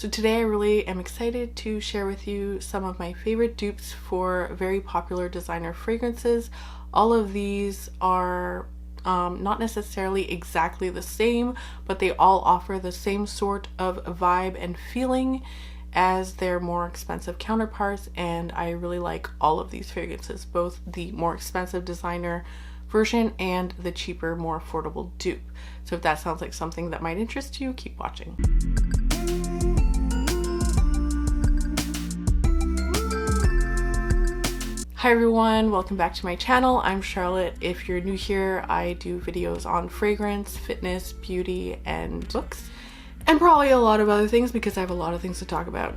So today I really am excited to share with you some of my favorite dupes for very popular designer fragrances. All of these are not necessarily exactly the same, but they all offer the same sort of vibe and feeling as their more expensive counterparts, and I really like all of these fragrances, both the more expensive designer version and the cheaper, more affordable dupe. So if that sounds like something that might interest you, keep watching. Hi everyone, welcome back to my channel. I'm Charlotte. If you're new here, I do videos on fragrance, fitness, beauty, and books. And probably a lot of other things because I have a lot of things to talk about.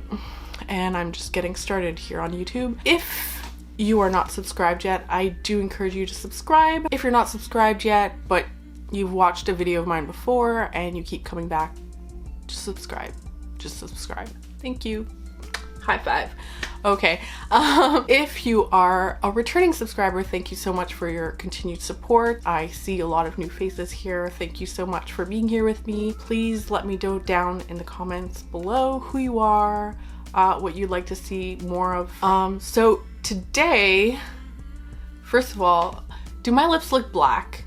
And I'm just getting started here on YouTube. If you are not subscribed yet, I do encourage you to subscribe. If you're not subscribed yet, but you've watched a video of mine before and you keep coming back, just subscribe. Just subscribe. Thank you. High five. Okay, if you are a returning subscriber, thank you so much for your continued support. I see a lot of new faces here. Thank you so much for being here with me. Please let me know down in the comments below who you are, what you'd like to see more of. So today, first of all, do my lips look black?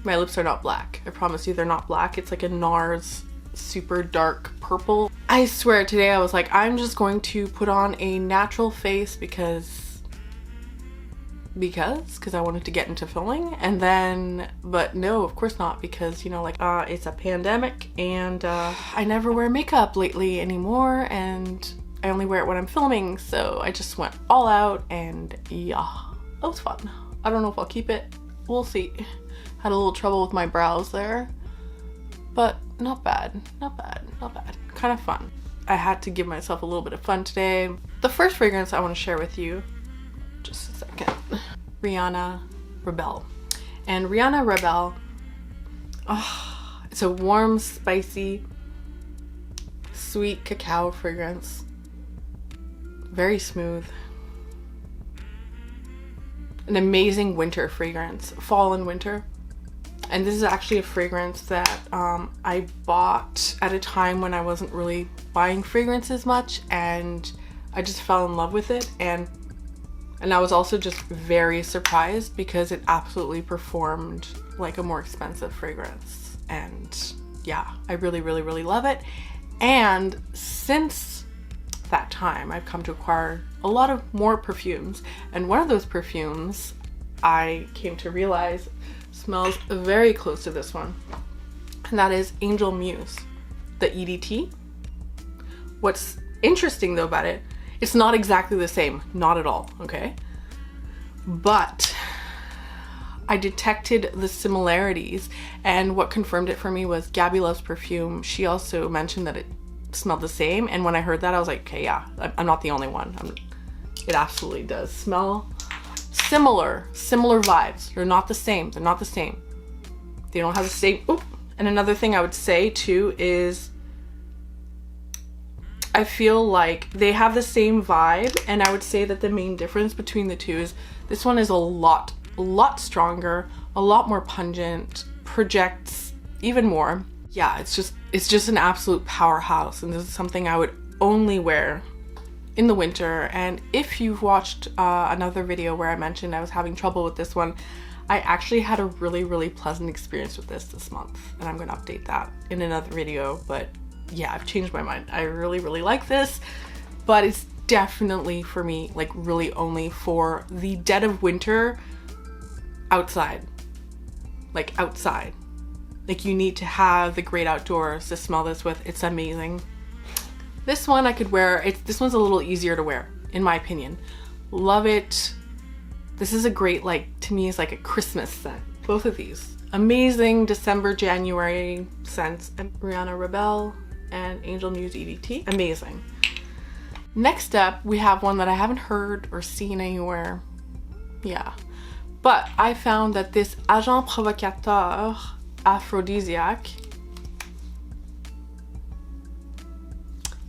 My lips are not black. I promise you they're not black. It's like a NARS super dark purple. I swear today I was like, I'm just going to put on a natural face because I wanted to get into filming, and then, but no, of course not, because you know, like it's a pandemic and I never wear makeup lately anymore, and I only wear it when I'm filming, so I just went all out, and yeah, that was fun. I don't know if I'll keep it, we'll see. Had a little trouble with my brows there, but not bad, not bad, not bad. Kind of fun. I had to give myself a little bit of fun today. The first fragrance I want to share with you, just a second, Rihanna Rebelle. And Rihanna Rebelle, oh, it's a warm, spicy, sweet cacao fragrance. Very smooth. An amazing winter fragrance, fall and winter. And this is actually a fragrance that I bought at a time when I wasn't really buying fragrances much, and I just fell in love with it, and I was also just very surprised because it absolutely performed like a more expensive fragrance. And yeah, I really love it. And since that time, I've come to acquire a lot of more perfumes, and one of those perfumes I came to realize smells very close to this one, and that is Angel Muse, the EDT. What's interesting though about it, it's not exactly the same, not at all, okay? But I detected the similarities, and what confirmed it for me was Gabby Loves Perfume. She also mentioned that it smelled the same, and when I heard that I was like, okay, yeah, I'm not the only one. It absolutely does smell similar vibes. They're not the same. They're not the same. They don't have the same. Oop. And another thing I would say too is I feel like they have the same vibe, and I would say that the main difference between the two is this one is a lot stronger, a lot more pungent, projects even more. Yeah, it's just an absolute powerhouse, and this is something I would only wear in the winter. And if you've watched another video where I mentioned I was having trouble with this one, I actually had a really pleasant experience with this month, and I'm gonna update that in another video. But yeah, I've changed my mind. I really like this, but it's definitely for me like really only for the dead of winter outside. Like outside. Like you need to have the great outdoors to smell this with. It's amazing. This one I could wear, this one's a little easier to wear, in my opinion. Love it. This is a great, like, to me, it's like a Christmas scent. Both of these. Amazing December, January scents. And Rihanna Rebelle and Angel Muse EDT. Amazing. Next up, we have one that I haven't heard or seen anywhere. Yeah. But I found that this Provocateur Aphrodisiaque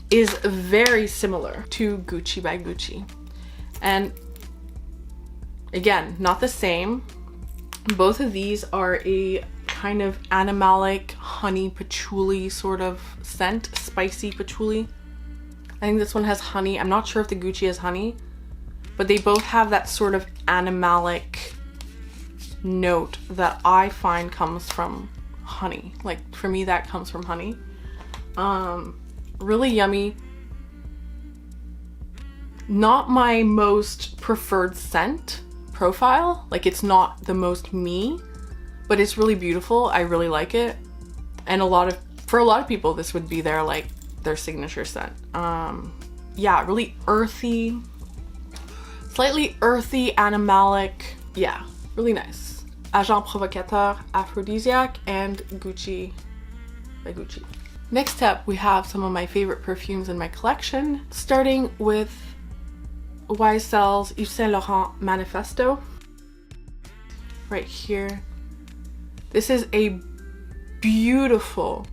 is very similar to Gucci by Gucci. And again, not the same. Both of these are a kind of animalic honey patchouli sort of scent, spicy patchouli. I think this one has honey. I'm not sure if the Gucci has honey, but they both have that sort of animalic note that I find comes from honey. Like for me, that comes from honey. Really yummy. Not my most preferred scent profile. Like it's not the most me, but it's really beautiful. I really like it. And for a lot of people, this would be their signature scent. Yeah, really earthy, slightly earthy, animalic. Yeah, really nice. Agent Provocateur Aphrodisiaque and Gucci by Gucci. Next up, we have some of my favorite perfumes in my collection, starting with YSL's Yves Saint Laurent Manifesto. Right here. This is a beautiful,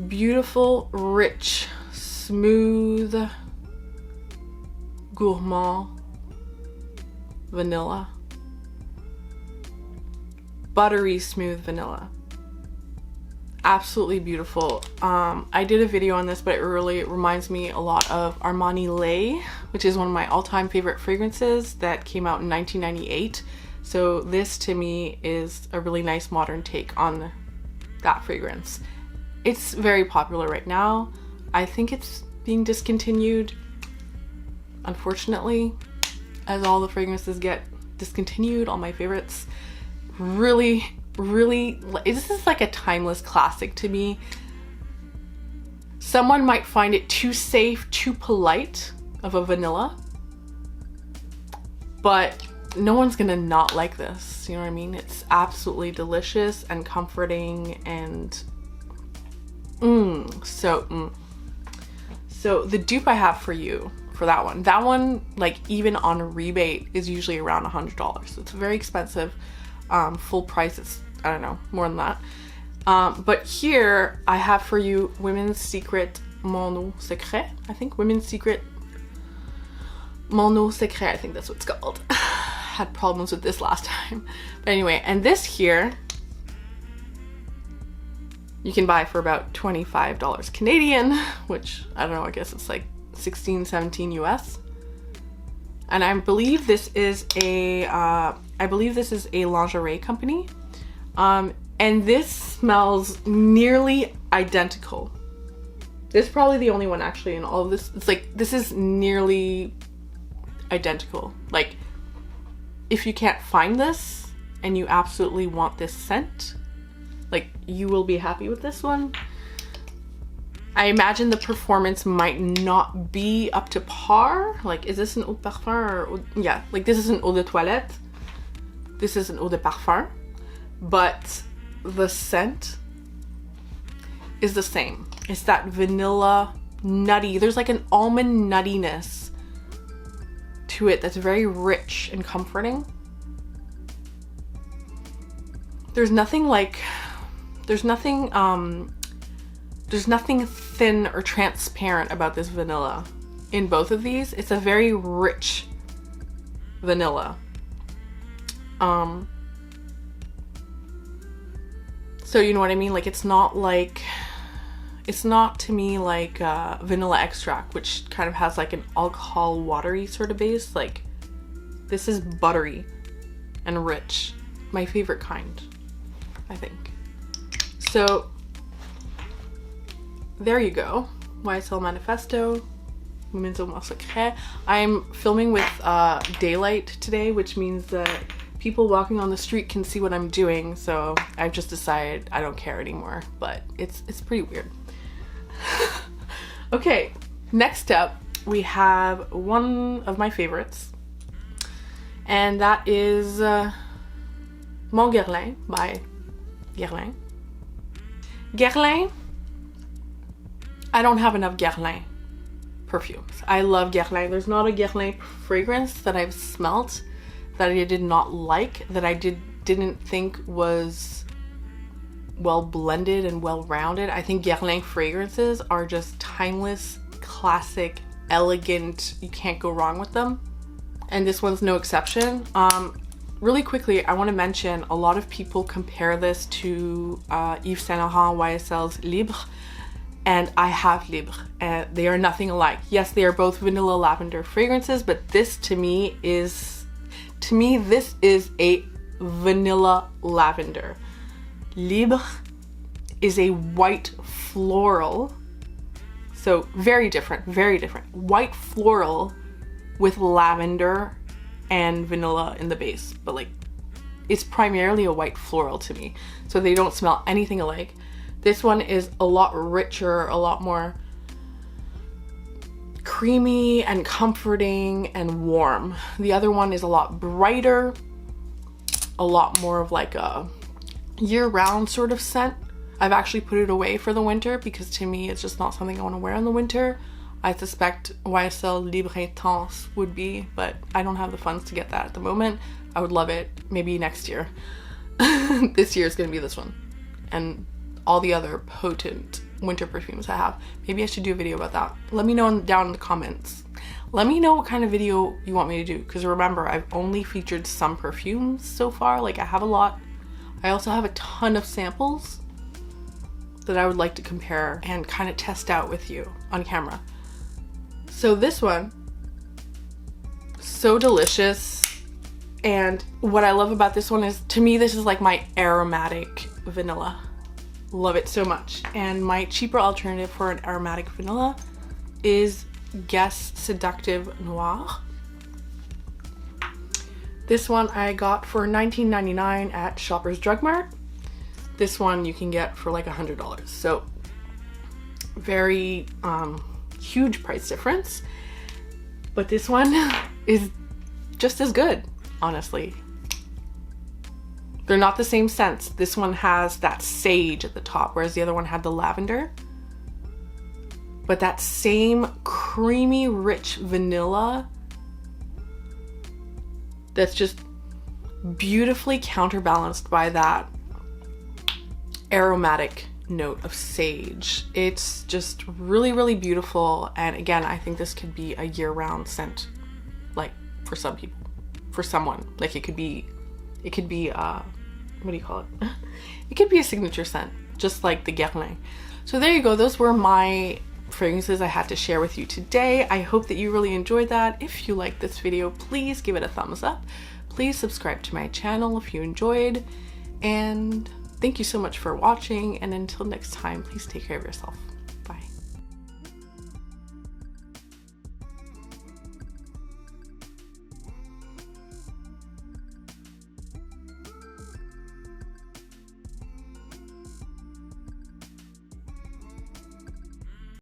beautiful, rich, smooth, gourmand vanilla. Buttery smooth vanilla. Absolutely beautiful. I did a video on this, but it really reminds me a lot of Armani Lay, which is one of my all-time favorite fragrances that came out in 1998. So this to me is a really nice modern take on that fragrance. It's very popular right now. I think it's being discontinued, unfortunately, as all the fragrances get discontinued, all my favorites. Really, this is like a timeless classic to me. Someone might find it too safe, too polite of a vanilla, but no one's gonna not like this, you know what I mean? It's absolutely delicious and comforting and So the dupe I have for you for that one, like even on a rebate, is usually around $100. So it's very expensive. Full price, it's, I don't know, more than that. But here I have for you Women's Secret Mon Eau Secret. I think Women's Secret Mon Eau Secret, I think that's what it's called. Had problems with this last time. But anyway, and this here you can buy for about $25 Canadian, which I don't know, I guess it's like 16, 17 US. And I believe this is a lingerie company. And this smells nearly identical. This is probably the only one actually in all of this. It's like, this is nearly identical. Like, if you can't find this and you absolutely want this scent, like, you will be happy with this one. I imagine the performance might not be up to par. Like, is this an eau de parfum or, yeah, like this is an eau de toilette. This is an eau de parfum, but the scent is the same. It's that vanilla nutty. There's like an almond nuttiness to it that's very rich and comforting. There's nothing thin or transparent about this vanilla. In both of these, it's a very rich vanilla. So you know what I mean? Like, it's not to me like vanilla extract, which kind of has like an alcohol watery sort of base. Like, this is buttery and rich. My favorite kind, I think. So there you go. YSL Manifesto, Women's Eau Secret. I'm filming with daylight today, which means that people walking on the street can see what I'm doing. So I've just decided I don't care anymore, but it's pretty weird. Okay, next up we have one of my favorites, and that is Mon Guerlain by Guerlain. Guerlain, I don't have enough Guerlain perfumes. I love Guerlain. There's not a Guerlain fragrance that I've smelt that I did not like, that I didn't think was well blended and well rounded. I think Guerlain fragrances are just timeless, classic, elegant. You can't go wrong with them. And this one's no exception. really quickly, I want to mention a lot of people compare this to Yves Saint Laurent YSL's Libre, and I have Libre, and they are nothing alike. Yes, they are both vanilla lavender fragrances, but this to me this is a vanilla lavender. Libre is a white floral, so very different, white floral with lavender and vanilla in the base, but like it's primarily a white floral to me, so they don't smell anything alike. This one is a lot richer, a lot more creamy and comforting and warm. The other one is a lot brighter, a lot more of like a year-round sort of scent. I've actually put it away for the winter because to me it's just not something I want to wear in the winter. I suspect YSL Libre Intense would be, but I don't have the funds to get that at the moment. I would love it maybe next year. This year is going to be this one and all the other potent winter perfumes I have. Maybe I should do a video about that. Let me know down in the comments. Let me know what kind of video you want me to do, because remember, I've only featured some perfumes so far. Like, I have a lot. I also have a ton of samples that I would like to compare and kind of test out with you on camera. So this one, so delicious. And what I love about this one is, to me, this is like my aromatic vanilla. Love it so much. And my cheaper alternative for an aromatic vanilla is Guess Seductive Noir. This one I got for $19.99 at Shoppers Drug Mart. This one you can get for like $100. So very huge price difference. But this one is just as good, honestly. They're not the same scents. This one has that sage at the top, whereas the other one had the lavender. But that same creamy, rich vanilla that's just beautifully counterbalanced by that aromatic note of sage. It's just really, really beautiful. And again, I think this could be a year-round scent, like for some people, for someone. Like it could be what do you call it? It could be a signature scent, just like the Guerlain. So there you go. Those were my fragrances I had to share with you today. I hope that you really enjoyed that. If you liked this video, please give it a thumbs up. Please subscribe to my channel if you enjoyed. And thank you so much for watching. And until next time, please take care of yourself.